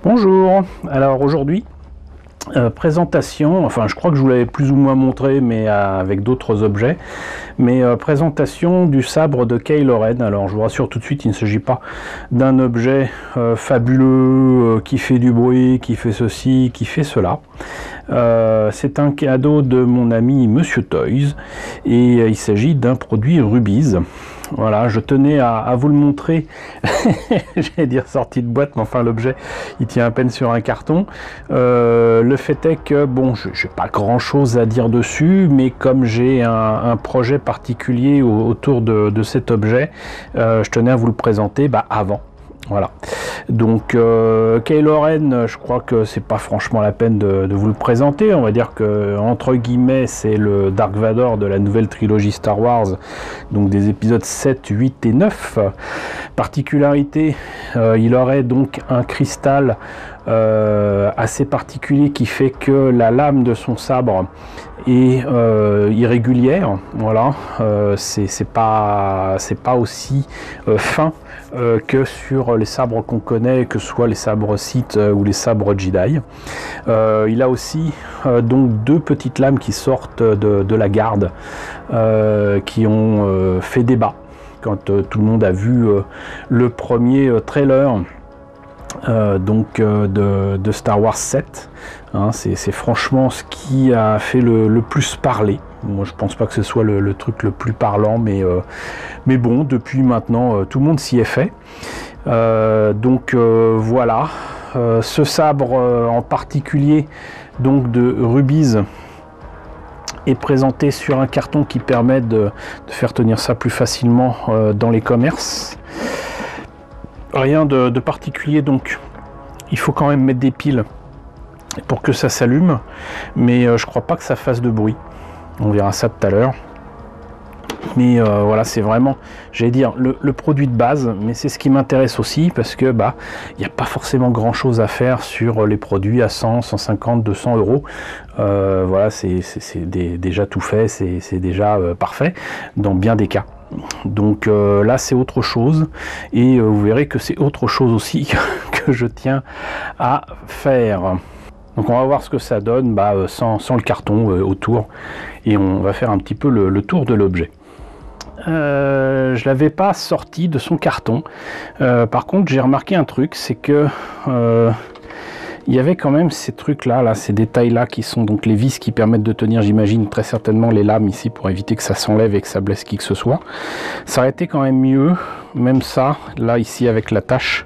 Bonjour, alors aujourd'hui présentation, enfin je crois que je vous l'avais plus ou moins montré mais avec d'autres objets, mais présentation du sabre de Kylo Ren. Alors je vous rassure tout de suite, il ne s'agit pas d'un objet fabuleux qui fait du bruit, qui fait ceci, qui fait cela. C'est un cadeau de mon ami Monsieur Toys et il s'agit d'un produit Rubiz. Voilà, je tenais à vous le montrer, j'allais dire sorti de boîte, mais enfin l'objet il tient à peine sur un carton. Le fait est que, bon, je n'ai pas grand chose à dire dessus, mais comme j'ai un projet particulier autour de cet objet, je tenais à vous le présenter avant. Voilà, donc Kylo Ren, je crois que c'est pas franchement la peine de vous le présenter. On va dire que entre guillemets c'est le Dark Vador de la nouvelle trilogie Star Wars, donc des épisodes 7, 8 et 9. Particularité, il aurait donc un cristal assez particulier qui fait que la lame de son sabre est irrégulière. Voilà, c'est pas aussi fin que sur les sabres qu'on connaît, que ce soit les sabres Sith ou les sabres Jedi. Il a aussi donc deux petites lames qui sortent de la garde, qui ont fait débat quand tout le monde a vu le premier trailer de Star Wars 7. Hein, c'est franchement ce qui a fait le plus parler. Moi je pense pas que ce soit le truc le plus parlant, mais bon, depuis maintenant tout le monde s'y est fait. Voilà, ce sabre en particulier donc de Rubiz est présenté sur un carton qui permet de faire tenir ça plus facilement dans les commerces. Rien de particulier, donc il faut quand même mettre des piles pour que ça s'allume, mais je crois pas que ça fasse de bruit. On verra ça tout à l'heure. Mais voilà, c'est vraiment, j'allais dire, le produit de base, mais c'est ce qui m'intéresse aussi parce que il n'y a pas forcément grand chose à faire sur les produits à 100, 150, 200 euros. Voilà, c'est déjà tout fait, c'est déjà parfait dans bien des cas. Donc là c'est autre chose et vous verrez que c'est autre chose aussi que je tiens à faire. Donc on va voir ce que ça donne sans le carton autour, et on va faire un petit peu le tour de l'objet. Je l'avais pas sorti de son carton, par contre j'ai remarqué un truc, c'est que il y avait quand même ces trucs là, ces détails là qui sont donc les vis qui permettent de tenir, j'imagine très certainement les lames ici pour éviter que ça s'enlève et que ça blesse qui que ce soit. Ça aurait été quand même mieux, même ça là ici avec la tache,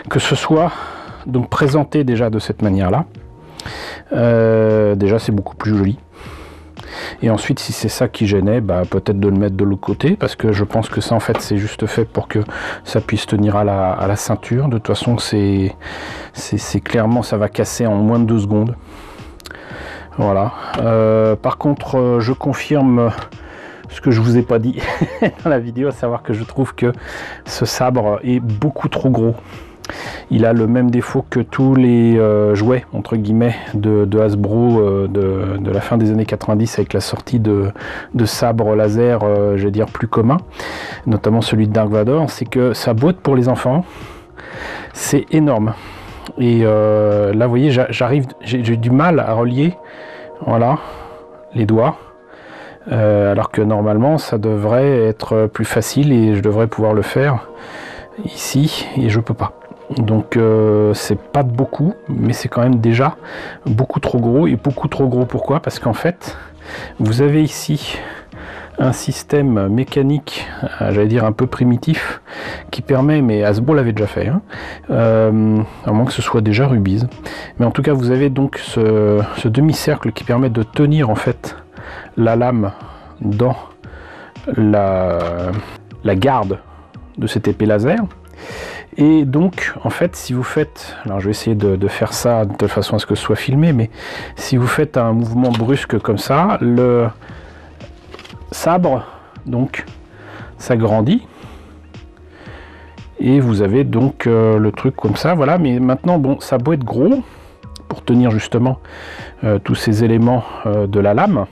que ce soit donc présenté déjà de cette manière là. Déjà c'est beaucoup plus joli. Et ensuite, si c'est ça qui gênait, peut-être de le mettre de l'autre côté, parce que je pense que ça en fait c'est juste fait pour que ça puisse tenir à la ceinture. De toute façon c'est clairement, ça va casser en moins de 2 secondes. Voilà. Par contre je confirme ce que je vous ai pas dit dans la vidéo, à savoir que je trouve que ce sabre est beaucoup trop gros. Il a le même défaut que tous les jouets entre guillemets de Hasbro de la fin des années 90, avec la sortie de sabres laser, je vais dire plus commun, notamment celui de Dark Vador. C'est que sa boîte pour les enfants, c'est énorme. Et là vous voyez, j'ai du mal à relier, voilà, les doigts. Alors que normalement ça devrait être plus facile et je devrais pouvoir le faire ici, et je peux pas. Donc c'est pas de beaucoup, mais c'est quand même déjà beaucoup trop gros. Et beaucoup trop gros pourquoi? Parce qu'en fait vous avez ici un système mécanique, j'allais dire un peu primitif, qui permet, mais Hasbro l'avait déjà fait, hein, à moins que ce soit déjà Rubiz, mais en tout cas vous avez donc ce demi-cercle qui permet de tenir en fait la lame dans la garde de cette épée laser. Et donc en fait si vous faites, alors je vais essayer de faire ça de telle façon à ce que ce soit filmé, mais si vous faites un mouvement brusque comme ça, le sabre donc s'agrandit et vous avez donc le truc comme ça, voilà. Mais maintenant bon, ça doit être gros pour tenir justement tous ces éléments de la lame.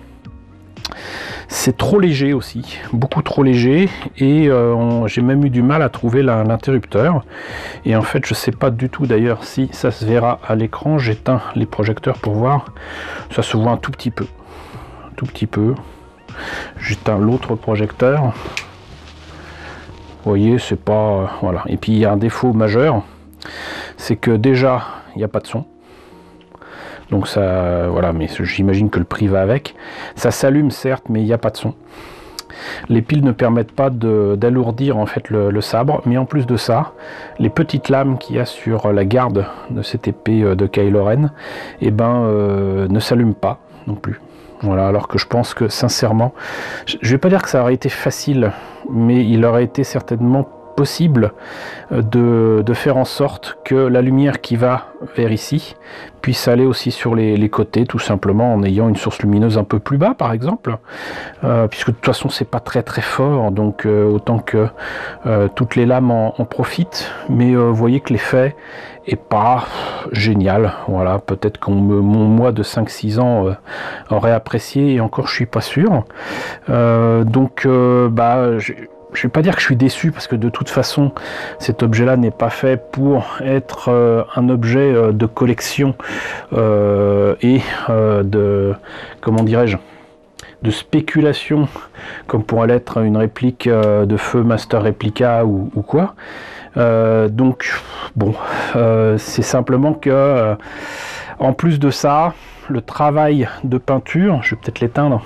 C'est trop léger aussi, beaucoup trop léger, et j'ai même eu du mal à trouver l'interrupteur. Et en fait, je sais pas du tout d'ailleurs si ça se verra à l'écran. J'éteins les projecteurs pour voir. Ça se voit un tout petit peu, J'éteins l'autre projecteur. Vous voyez, c'est pas voilà. Et puis il y a un défaut majeur, c'est que déjà il n'y a pas de son. Donc ça, voilà, mais j'imagine que le prix va avec. Ça s'allume certes, mais il n'y a pas de son. Les piles ne permettent pas d'alourdir en fait le sabre, mais en plus de ça, les petites lames qu'il y a sur la garde de cette épée de Kylo Ren, eh ben, ne s'allument pas non plus. Voilà, alors que je pense que sincèrement, je vais pas dire que ça aurait été facile, mais il aurait été certainement possible de faire en sorte que la lumière qui va vers ici puisse aller aussi sur les côtés, tout simplement en ayant une source lumineuse un peu plus bas par exemple, puisque de toute façon c'est pas très fort, donc autant que toutes les lames en profitent, mais vous voyez que l'effet est pas génial. Voilà, peut-être qu'on mon moi de 5-6 ans aurait apprécié, et encore je suis pas sûr. Donc bah je vais pas dire que je suis déçu, parce que de toute façon cet objet là n'est pas fait pour être un objet de collection et de, comment dirais-je, de spéculation, comme pourrait l'être une réplique de feu Master Replica ou quoi. Donc bon, c'est simplement que en plus de ça, le travail de peinture, je vais peut-être l'éteindre,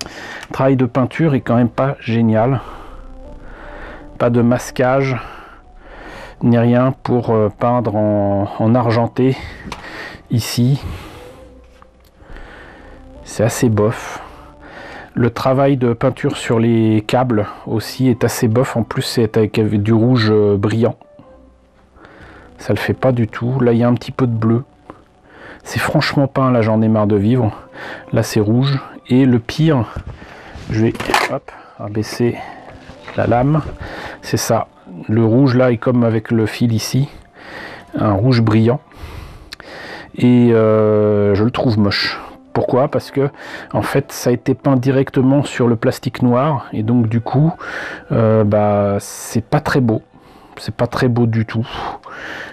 le travail de peinture est quand même pas génial. Pas de masquage ni rien pour peindre en argenté ici. C'est assez bof. Le travail de peinture sur les câbles aussi est assez bof. En plus, c'est avec du rouge brillant. Ça le fait pas du tout. Là, il y a un petit peu de bleu. C'est franchement peint. Là, j'en ai marre de vivre. Là, c'est rouge. Et le pire, je vais abaisser la lame. C'est ça. Le rouge là est comme avec le fil ici, un rouge brillant. Et je le trouve moche. Pourquoi? Parce que en fait ça a été peint directement sur le plastique noir, et donc du coup bah c'est pas très beau, c'est pas très beau du tout,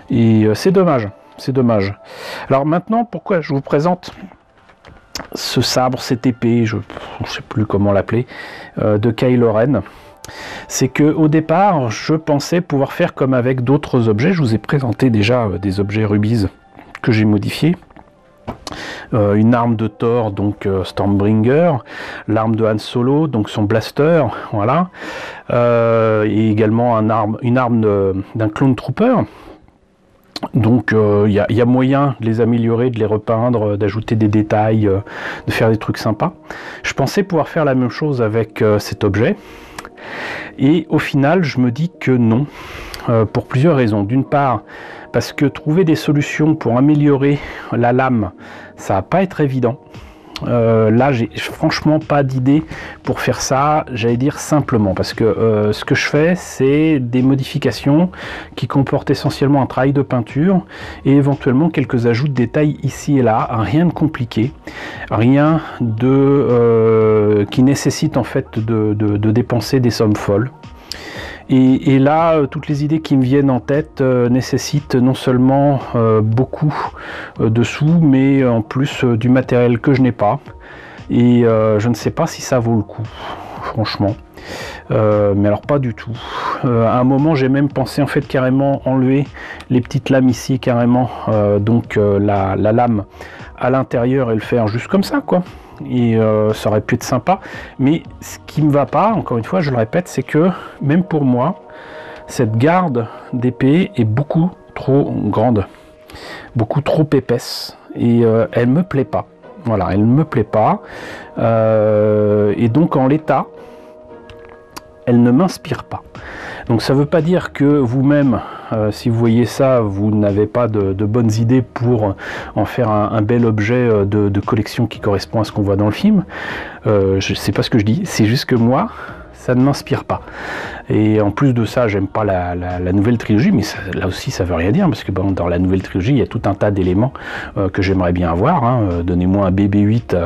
et c'est dommage, c'est dommage. Alors maintenant, pourquoi je vous présente ce sabre, cette épée, je sais plus comment l'appeler, de Kylo Ren? C'est que au départ je pensais pouvoir faire comme avec d'autres objets. Je vous ai présenté déjà des objets Rubies que j'ai modifiés. Une arme de Thor, donc Stormbringer, l'arme de Han Solo, donc son blaster, voilà, et également une arme d'un clone trooper. Donc il y a moyen de les améliorer, de les repeindre, d'ajouter des détails, de faire des trucs sympas. Je pensais pouvoir faire la même chose avec cet objet, et au final je me dis que non, pour plusieurs raisons. D'une part, parce que trouver des solutions pour améliorer la lame, ça va pas être évident. Là, j'ai franchement pas d'idée pour faire ça, j'allais dire simplement, parce que ce que je fais, c'est des modifications qui comportent essentiellement un travail de peinture et éventuellement quelques ajouts de détails ici et là, rien de compliqué, rien de qui nécessite en fait de dépenser des sommes folles. Et là, toutes les idées qui me viennent en tête nécessitent non seulement beaucoup de sous, mais en plus du matériel que je n'ai pas. Et je ne sais pas si ça vaut le coup, franchement. Mais alors pas du tout. À un moment, j'ai même pensé en fait carrément enlever les petites lames ici, carrément, donc la lame à l'intérieur, et le faire juste comme ça, quoi. Et ça aurait pu être sympa, mais ce qui me va pas, encore une fois je le répète, c'est que même pour moi cette garde d'épée est beaucoup trop grande, beaucoup trop épaisse, et elle me plaît pas. Voilà, elle me plaît pas, et donc en l'état elle ne m'inspire pas. Donc ça veut pas dire que vous-même, si vous voyez ça, vous n'avez pas de bonnes idées pour en faire un bel objet de collection qui correspond à ce qu'on voit dans le film. Je sais pas ce que je dis, c'est juste que moi, ça ne m'inspire pas. Et en plus de ça, j'aime pas la nouvelle trilogie, mais ça, là aussi ça veut rien dire, parce que bon, dans la nouvelle trilogie, il y a tout un tas d'éléments que j'aimerais bien avoir. Hein. Donnez-moi un BB-8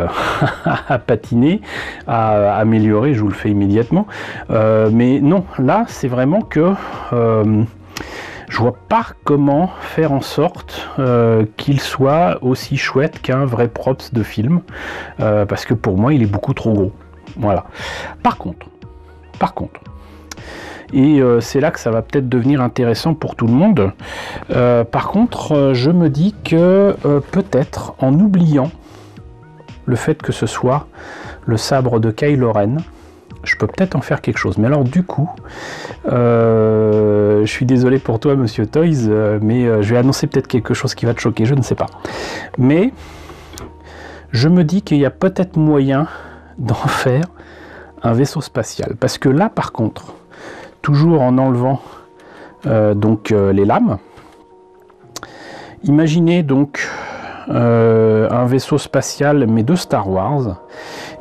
à patiner, à améliorer, je vous le fais immédiatement. Mais non, là c'est vraiment que je vois pas comment faire en sorte qu'il soit aussi chouette qu'un vrai props de film, parce que pour moi il est beaucoup trop gros. Voilà. Par contre, et c'est là que ça va peut-être devenir intéressant pour tout le monde. Par contre, je me dis que peut-être en oubliant le fait que ce soit le sabre de Kylo Ren, je peux peut-être en faire quelque chose. Mais alors du coup, je suis désolé pour toi, Monsieur Toys, mais je vais annoncer peut-être quelque chose qui va te choquer, je ne sais pas. Mais je me dis qu'il y a peut-être moyen d'en faire un vaisseau spatial. Parce que là, par contre, toujours en enlevant les lames, imaginez donc un vaisseau spatial, mais de Star Wars.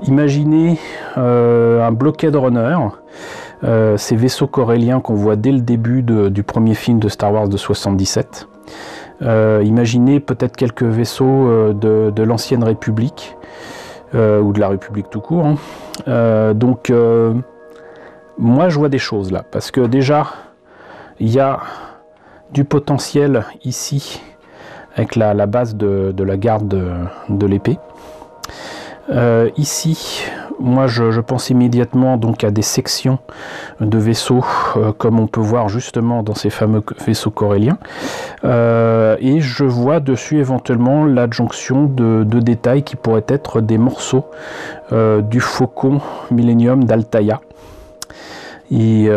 Imaginez un Blockade Runner, ces vaisseaux coréliens qu'on voit dès le début du premier film de Star Wars de 77. Imaginez peut-être quelques vaisseaux de l'ancienne République, ou de la République tout court. Hein. Moi je vois des choses là, parce que déjà il y a du potentiel ici avec la base de la garde de l'épée. Ici, moi je pense immédiatement donc à des sections de vaisseaux comme on peut voir justement dans ces fameux vaisseaux coréliens, et je vois dessus éventuellement l'adjonction de détails qui pourraient être des morceaux du Faucon Millennium d'Altaïa. Et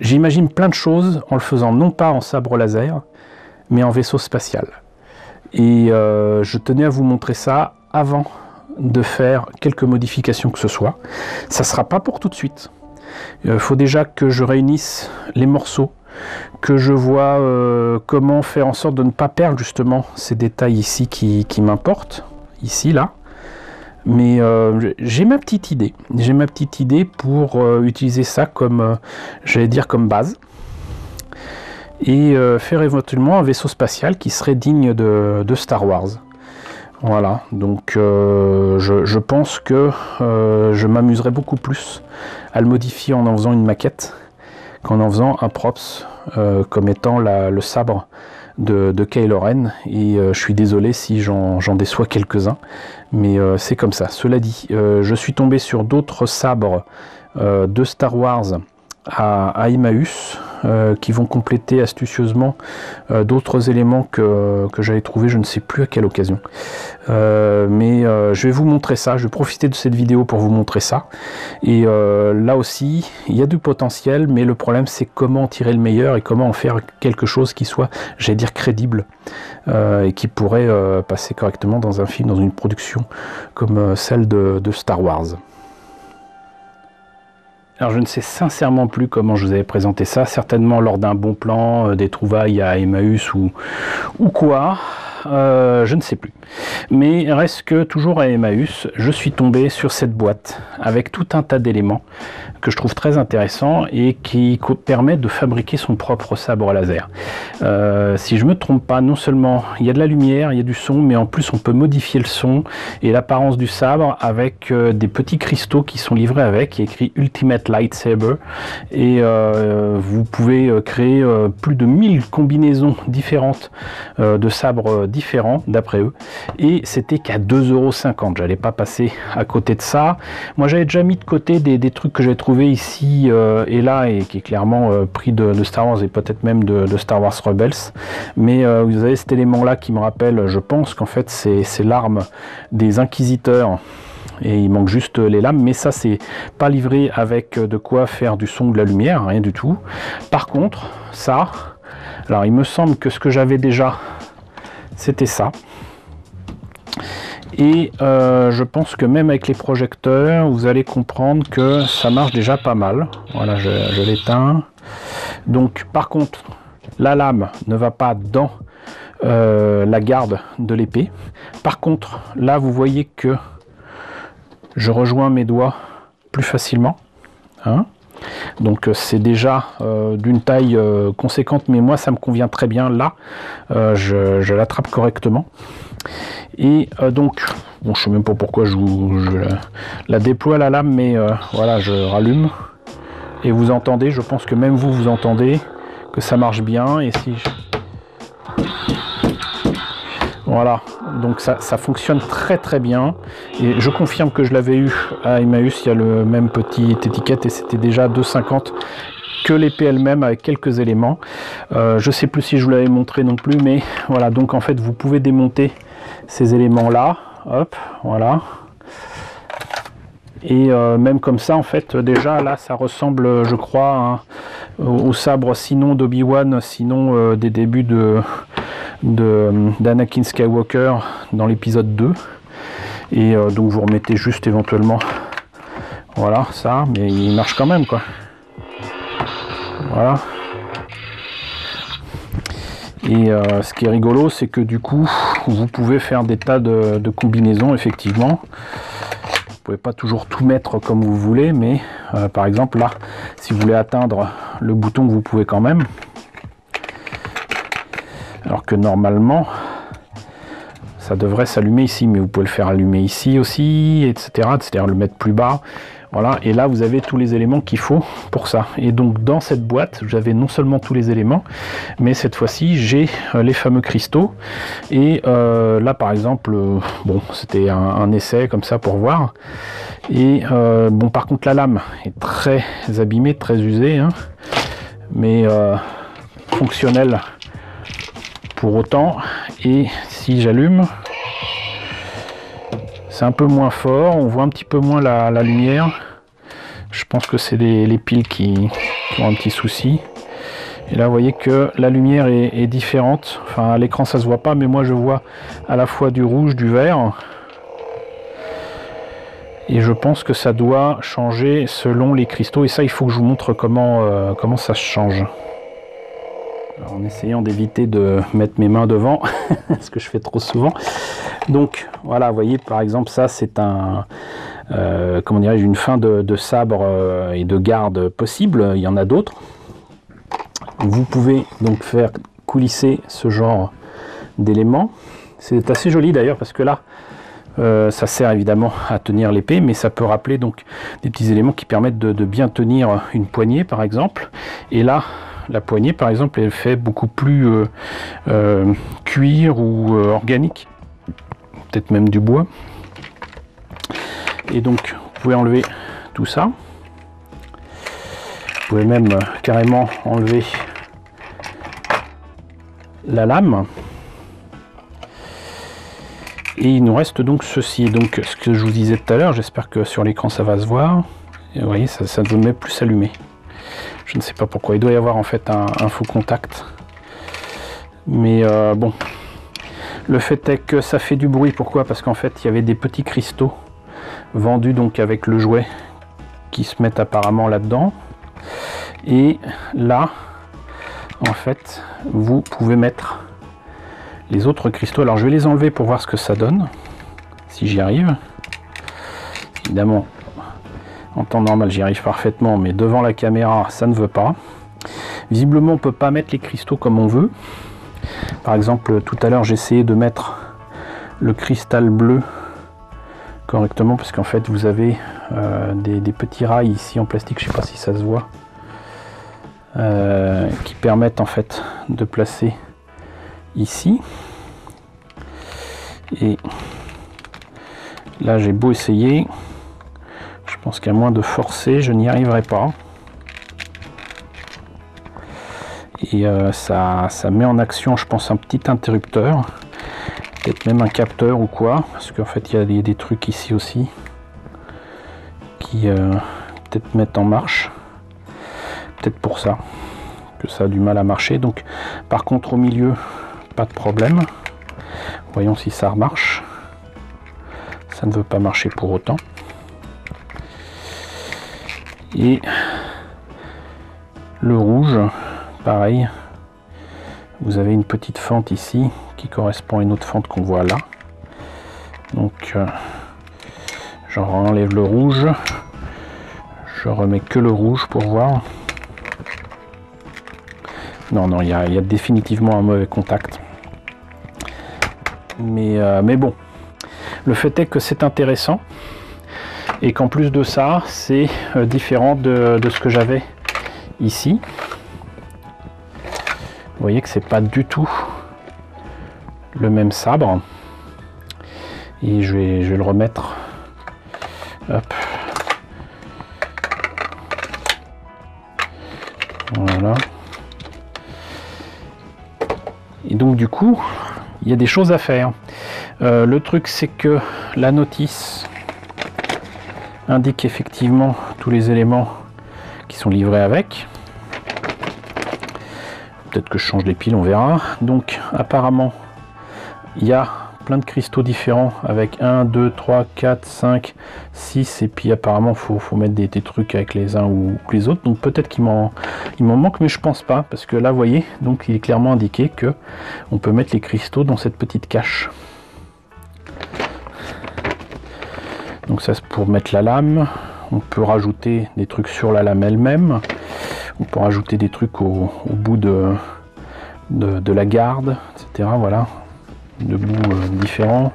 j'imagine plein de choses en le faisant non pas en sabre laser mais en vaisseau spatial, et je tenais à vous montrer ça avant de faire quelques modifications que ce soit. Ça sera pas pour tout de suite. Il faut déjà que je réunisse les morceaux, que je vois comment faire en sorte de ne pas perdre justement ces détails ici qui m'importent, ici, là. Mais j'ai ma petite idée. J'ai ma petite idée pour utiliser ça comme, j'allais dire, comme base. Et faire éventuellement un vaisseau spatial qui serait digne de Star Wars. Voilà, donc je pense que je m'amuserai beaucoup plus à le modifier en faisant une maquette qu'en en faisant un props comme étant le sabre de Kylo Ren. Et je suis désolé si j'en déçois quelques-uns, mais c'est comme ça. Cela dit, je suis tombé sur d'autres sabres de Star Wars à Emmaüs, qui vont compléter astucieusement d'autres éléments que j'avais trouvé, je ne sais plus à quelle occasion. Je vais vous montrer ça, je vais profiter de cette vidéo pour vous montrer ça. Et là aussi, il y a du potentiel, mais le problème c'est comment en tirer le meilleur et comment en faire quelque chose qui soit, j'allais dire, crédible, et qui pourrait passer correctement dans un film, dans une production comme celle de Star Wars. Alors je ne sais sincèrement plus comment je vous avais présenté ça, certainement lors d'un bon plan, des trouvailles à Emmaüs ou quoi, je ne sais plus. Mais reste que toujours à Emmaüs, je suis tombé sur cette boîte avec tout un tas d'éléments que je trouve très intéressants et qui permettent de fabriquer son propre sabre laser. Si je me trompe pas, non seulement il y a de la lumière, il y a du son, mais en plus on peut modifier le son et l'apparence du sabre avec des petits cristaux qui sont livrés avec, il y a écrit Ultimate Lightsaber, et vous pouvez créer plus de 1000 combinaisons différentes de sabres différents d'après eux, et c'était qu'à 2,50 €. J'allais pas passer à côté de ça. Moi j'avais déjà mis de côté des trucs que j'ai trouvé ici et là, et qui est clairement pris de Star Wars et peut-être même de Star Wars Rebels, mais vous avez cet élément là qui me rappelle, je pense qu'en fait c'est l'arme des inquisiteurs et il manque juste les lames, mais ça c'est pas livré avec de quoi faire du son ou de la lumière, rien du tout. Par contre ça, alors il me semble que ce que j'avais déjà c'était ça, et je pense que même avec les projecteurs vous allez comprendre que ça marche déjà pas mal. Voilà, je l'éteins. Donc par contre la lame ne va pas dans la garde de l'épée. Par contre là vous voyez que je rejoins mes doigts plus facilement hein. Donc c'est déjà d'une taille conséquente, mais moi ça me convient très bien là. Je l'attrape correctement. Et donc, bon, je sais même pas pourquoi je la déploie la lame, mais voilà, je rallume. Et vous entendez, je pense que même vous entendez que ça marche bien. Et si voilà, donc ça fonctionne très très bien. Et je confirme que je l'avais eu à Emmaüs, il y a le même petite étiquette et c'était déjà 2,50 que l'épée elle-même avec quelques éléments. Je sais plus si je vous l'avais montré non plus, mais voilà, donc en fait vous pouvez démonter ces éléments là, hop, voilà. Et même comme ça, en fait, déjà là, ça ressemble, je crois, au sabre, sinon d'Obi-Wan, sinon des débuts d'Anakin Skywalker dans l'épisode 2. Et donc vous remettez juste éventuellement, voilà, ça, mais il marche quand même, quoi. Voilà. Et ce qui est rigolo, c'est que du coup, vous pouvez faire des tas de combinaisons, effectivement. Vous pouvez pas toujours tout mettre comme vous voulez, mais par exemple là, si vous voulez atteindre le bouton, vous pouvez quand même. Alors que normalement, ça devrait s'allumer ici, mais vous pouvez le faire allumer ici aussi, etc. C'est-à-dire le mettre plus bas. Voilà, et là vous avez tous les éléments qu'il faut pour ça. Et donc dans cette boîte, j'avais non seulement tous les éléments, mais cette fois-ci j'ai les fameux cristaux. Et là par exemple, bon, c'était un essai comme ça pour voir. Et bon, par contre la lame est très abîmée, très usée, hein, mais fonctionnelle pour autant. Et si j'allume, c'est un peu moins fort, on voit un petit peu moins la lumière. Je pense que c'est les piles qui ont un petit souci. Et là vous voyez que la lumière est différente. Enfin à l'écran ça se voit pas, mais moi je vois à la fois du rouge, du vert. Et je pense que ça doit changer selon les cristaux. Et ça il faut que je vous montre comment ça se change. Alors, en essayant d'éviter de mettre mes mains devant, ce que je fais trop souvent. Donc voilà, vous voyez par exemple ça c'est un comment dirais-je, une fin de sabre et de garde possible. Il y en a d'autres. Vous pouvez donc faire coulisser ce genre d'éléments. C'est assez joli d'ailleurs parce que là ça sert évidemment à tenir l'épée, mais ça peut rappeler donc des petits éléments qui permettent de bien tenir une poignée par exemple. Et là la poignée par exemple elle fait beaucoup plus cuir ou organique, peut-être même du bois. Et donc vous pouvez enlever tout ça. Vous pouvez même carrément enlever la lame. Et il nous reste donc ceci. Donc ce que je vous disais tout à l'heure, j'espère que sur l'écran ça va se voir. Et vous voyez, ça ne met plus s'allumer. Je ne sais pas pourquoi. Il doit y avoir en fait un faux contact. Mais bon. Le fait est que ça fait du bruit. Pourquoi? Parce qu'en fait il y avait des petits cristaux vendus donc avec le jouet qui se mettent apparemment là-dedans. Et là, en fait, vous pouvez mettre les autres cristaux. Alors je vais les enlever pour voir ce que ça donne, si j'y arrive. Évidemment, en temps normal j'y arrive parfaitement, mais devant la caméra ça ne veut pas. Visiblement on ne peut pas mettre les cristaux comme on veut. Par exemple tout à l'heure j'ai essayé de mettre le cristal bleu correctement, parce qu'en fait vous avez des petits rails ici en plastique, je ne sais pas si ça se voit, qui permettent en fait de placer ici. Et là j'ai beau essayer, je pense qu'à moins de forcer je n'y arriverai pas. Et ça met en action, je pense, un petit interrupteur, peut-être même un capteur ou quoi, parce qu'en fait il y a des trucs ici aussi qui peut-être mettent en marche, peut-être pour ça que ça a du mal à marcher. Donc par contre au milieu pas de problème, voyons si ça remarche. Ça ne veut pas marcher pour autant. Et le rouge pareil, vous avez une petite fente ici qui correspond à une autre fente qu'on voit là. Donc j'en enlève le rouge, Je remets que le rouge pour voir. Non, non, il y a définitivement un mauvais contact. Mais bon, le fait est que c'est intéressant. Et qu'en plus de ça, c'est différent de ce que j'avais ici. Vous voyez que c'est pas du tout le même sabre. Et je vais le remettre. Hop. Voilà. Et donc du coup, il y a des choses à faire. Le truc, c'est que la notice indique effectivement tous les éléments qui sont livrés avec. Peut-être que je change les piles, on verra. Donc apparemment, il y a plein de cristaux différents avec 1, 2, 3, 4, 5, 6 et puis apparemment faut mettre des trucs avec les uns ou les autres. Donc peut-être qu'il m'en manque, mais je pense pas, parce que là vous voyez, donc il est clairement indiqué que on peut mettre les cristaux dans cette petite cache. Donc ça c'est pour mettre la lame. On peut rajouter des trucs sur la lame elle-même. On peut rajouter des trucs au bout de la garde, etc. Voilà, de bouts différents.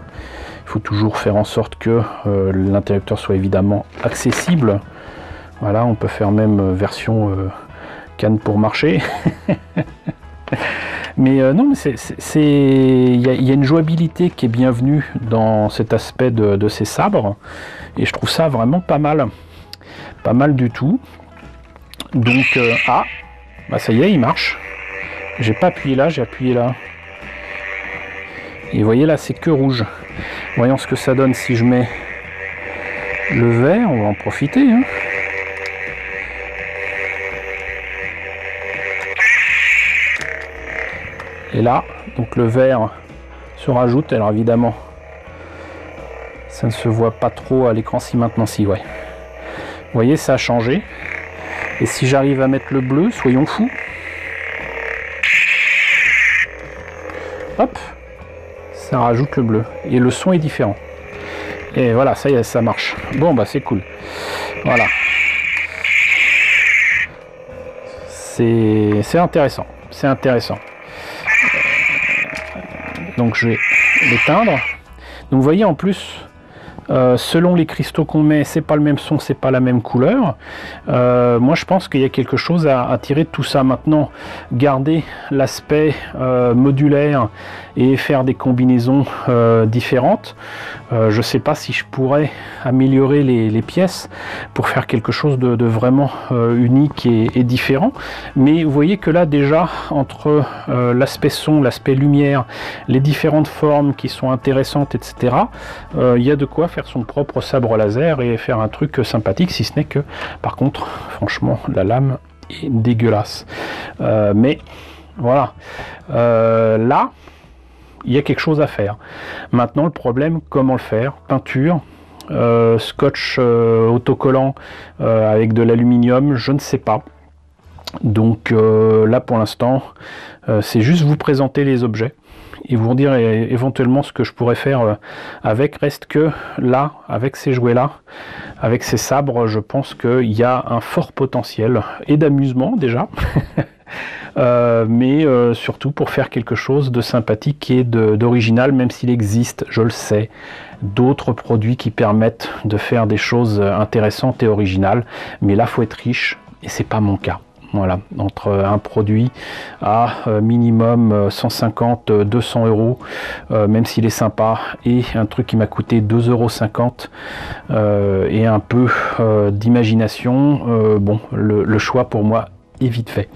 Il faut toujours faire en sorte que l'interrupteur soit évidemment accessible. Voilà, on peut faire même version canne pour marcher. Mais non, mais il y a une jouabilité qui est bienvenue dans cet aspect de ces sabres. Et je trouve ça vraiment pas mal. Pas mal du tout. Donc, ah, bah ça y est, il marche. J'ai pas appuyé là, j'ai appuyé là. Et vous voyez là, c'est que rouge. Voyons ce que ça donne si je mets le vert, on va en profiter. Hein. Et là, donc le vert se rajoute. Alors évidemment, ça ne se voit pas trop à l'écran. Si maintenant, si, ouais. Vous voyez, ça a changé. Et si j'arrive à mettre le bleu, soyons fous. Hop, ça rajoute le bleu. Et le son est différent. Et voilà, ça y est, ça marche. Bon, bah c'est cool. Voilà. C'est intéressant. C'est intéressant. Donc je vais l'éteindre. Donc vous voyez en plus, selon les cristaux qu'on met, c'est pas le même son, c'est pas la même couleur. Moi je pense qu'il y a quelque chose à tirer de tout ça. Maintenant, garder l'aspect modulaire et faire des combinaisons différentes. Je sais pas si je pourrais améliorer les pièces pour faire quelque chose de vraiment unique et différent. Mais vous voyez que là déjà, entre l'aspect son, l'aspect lumière, les différentes formes qui sont intéressantes, etc., il y a de quoi faire son propre sabre laser et faire un truc sympathique, si ce n'est que par contre franchement la lame est dégueulasse, mais voilà, là il y a quelque chose à faire. Maintenant le problème, comment le faire? Peinture, scotch autocollant avec de l'aluminium, je ne sais pas. Donc là pour l'instant c'est juste vous présenter les objets et vous dire éventuellement ce que je pourrais faire avec. Reste que là, avec ces jouets là, avec ces sabres, je pense qu'il y a un fort potentiel et d'amusement déjà mais surtout pour faire quelque chose de sympathique et d'original, même s'il existe, je le sais, d'autres produits qui permettent de faire des choses intéressantes et originales, mais là faut être riche et c'est pas mon cas. Voilà, entre un produit à minimum 150-200 euros, même s'il est sympa, et un truc qui m'a coûté 2,50 € et un peu d'imagination, bon, le choix pour moi est vite fait.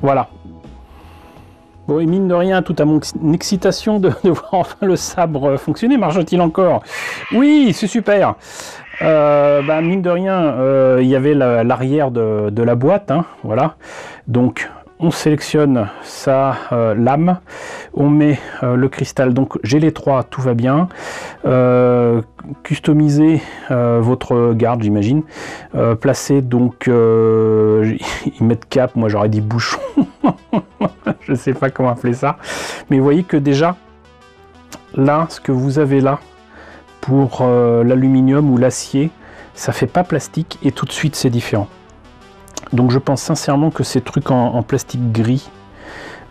Voilà. Bon, et mine de rien, tout à mon excitation de voir enfin le sabre fonctionner, marche-t-il encore? Oui, c'est super. Bah, mine de rien, il y avait l'arrière de la boîte, hein, voilà. Donc on sélectionne sa lame, on met le cristal, donc j'ai les trois, tout va bien. Customiser votre garde, j'imagine. Placer donc, ils mettent cap, moi j'aurais dit bouchon, je sais pas comment appeler ça. Mais vous voyez que déjà, là, ce que vous avez là, pour l'aluminium ou l'acier, ça fait pas plastique et tout de suite c'est différent. Donc je pense sincèrement que ces trucs en plastique gris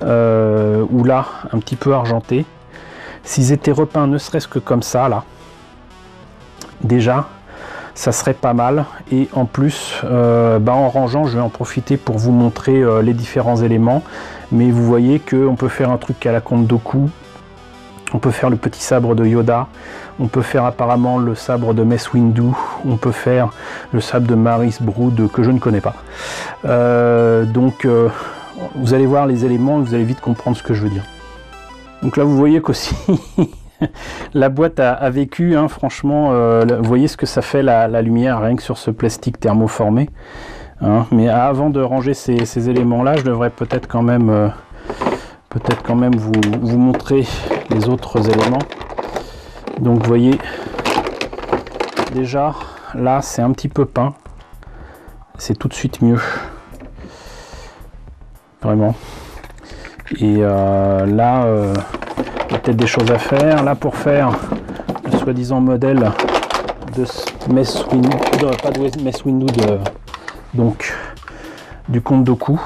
ou là un petit peu argenté, s'ils étaient repeints ne serait-ce que comme ça là, déjà ça serait pas mal. Et en plus en rangeant, je vais en profiter pour vous montrer les différents éléments. Mais vous voyez qu'on peut faire un truc à la Count Dooku, on peut faire le petit sabre de Yoda, on peut faire apparemment le sabre de Mace Windu, on peut faire le sabre de Maris Brood que je ne connais pas. Vous allez voir les éléments et vous allez vite comprendre ce que je veux dire. Donc là vous voyez qu'aussi la boîte a vécu, hein, franchement, vous voyez ce que ça fait la lumière rien que sur ce plastique thermoformé. Hein, mais avant de ranger ces éléments là, je devrais peut-être quand même vous montrer les autres éléments. Donc vous voyez déjà là c'est un petit peu peint, c'est tout de suite mieux vraiment. Et là il y a peut-être des choses à faire là pour faire le soi-disant modèle de Mace Windu, pas de Mace Windu, donc du Count Dooku.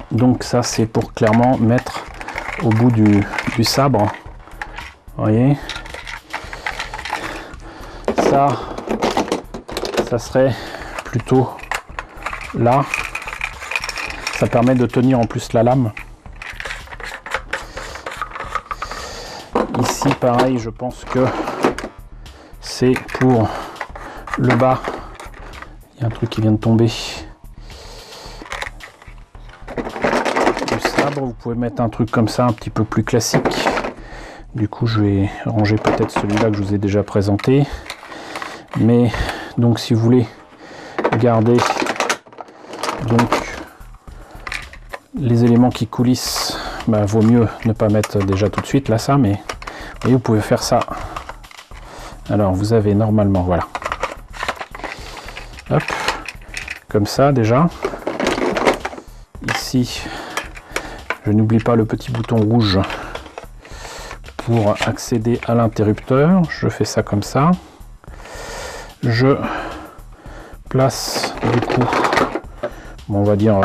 Donc ça c'est pour clairement mettre au bout du sabre, vous voyez, ça serait plutôt là, ça permet de tenir en plus la lame. Ici pareil, je pense que c'est pour le bas, il y a un truc qui vient de tomber. Vous pouvez mettre un truc comme ça un petit peu plus classique. Du coup je vais ranger peut-être celui-là que je vous ai déjà présenté, mais donc si vous voulez garder donc les éléments qui coulissent, vaut mieux ne pas mettre déjà tout de suite là ça, mais vous voyez, vous pouvez faire ça. Alors vous avez normalement, voilà, hop, comme ça déjà. Ici je n'oublie pas le petit bouton rouge pour accéder à l'interrupteur. Je fais ça comme ça. Je place du coup, on va dire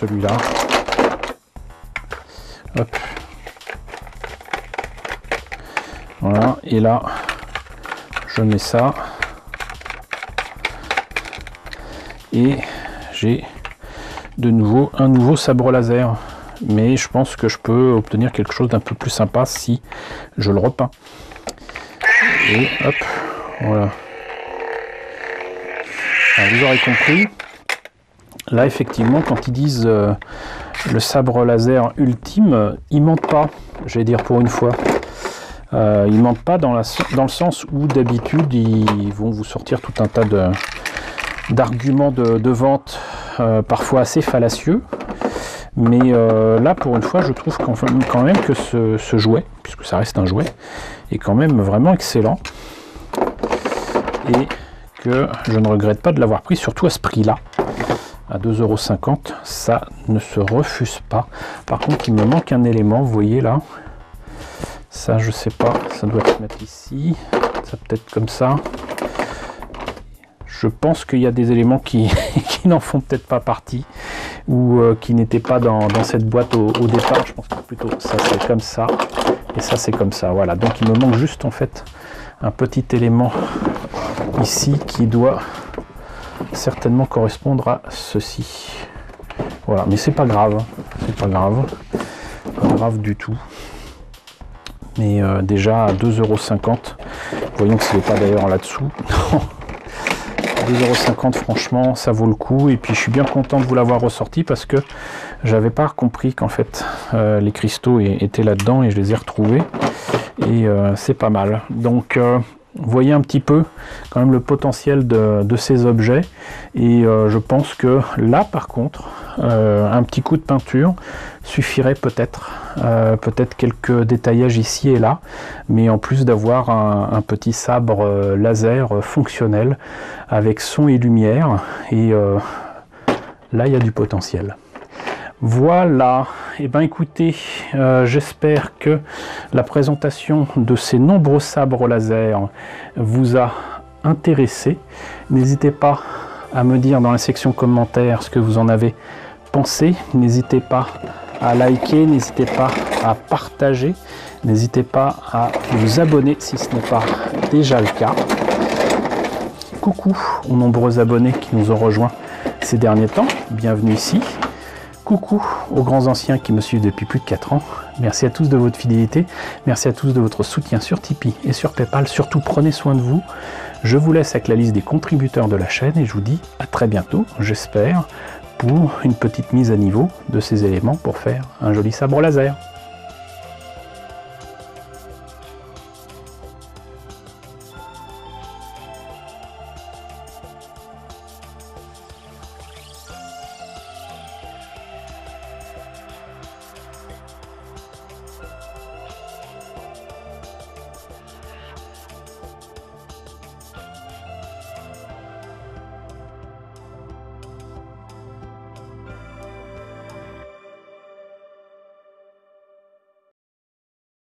celui-là. Hop. Voilà. Et là, je mets ça. Et j'ai de nouveau un nouveau sabre laser. Mais je pense que je peux obtenir quelque chose d'un peu plus sympa si je le repeins. Et hop, voilà. Alors, vous aurez compris, là effectivement quand ils disent le sabre laser ultime, ils mentent pas, j'allais dire pour une fois. Ils mentent pas dans le sens où d'habitude ils vont vous sortir tout un tas d'arguments de vente parfois assez fallacieux. Mais là pour une fois je trouve quand même que ce jouet, puisque ça reste un jouet, est quand même vraiment excellent et que je ne regrette pas de l'avoir pris, surtout à ce prix là, à 2,50 €, ça ne se refuse pas. Par contre il me manque un élément, vous voyez là, ça je sais pas, ça doit se mettre ici, ça peut-être comme ça. Je pense qu'il y a des éléments qui n'en font peut-être pas partie ou qui n'étaient pas dans cette boîte au départ. Je pense que plutôt ça c'est comme ça et ça c'est comme ça. Voilà, donc il me manque juste en fait un petit élément ici qui doit certainement correspondre à ceci. Voilà, mais c'est pas grave, c'est pas grave du tout. Mais déjà à 2,50 €, voyons que ce n'est pas d'ailleurs là-dessous. 2,50 € franchement ça vaut le coup, et puis je suis bien content de vous l'avoir ressorti parce que j'avais pas compris qu'en fait les cristaux étaient là-dedans et je les ai retrouvés et c'est pas mal. Donc vous voyez un petit peu quand même le potentiel de ces objets, et je pense que là par contre un petit coup de peinture suffirait peut-être, peut-être quelques détaillages ici et là, mais en plus d'avoir un petit sabre laser fonctionnel avec son et lumière, et là il y a du potentiel. Voilà, et ben écoutez, j'espère que la présentation de ces nombreux sabres laser vous a intéressé. N'hésitez pas à me dire dans la section commentaires ce que vous en avez pensé. N'hésitez pas à liker, n'hésitez pas à partager, n'hésitez pas à vous abonner si ce n'est pas déjà le cas. Coucou aux nombreux abonnés qui nous ont rejoints ces derniers temps, bienvenue ici. Coucou aux grands anciens qui me suivent depuis plus de 4 ans. Merci à tous de votre fidélité, merci à tous de votre soutien sur Tipeee et sur Paypal. Surtout prenez soin de vous. Je vous laisse avec la liste des contributeurs de la chaîne et je vous dis à très bientôt, j'espère, pour une petite mise à niveau de ces éléments pour faire un joli sabre laser.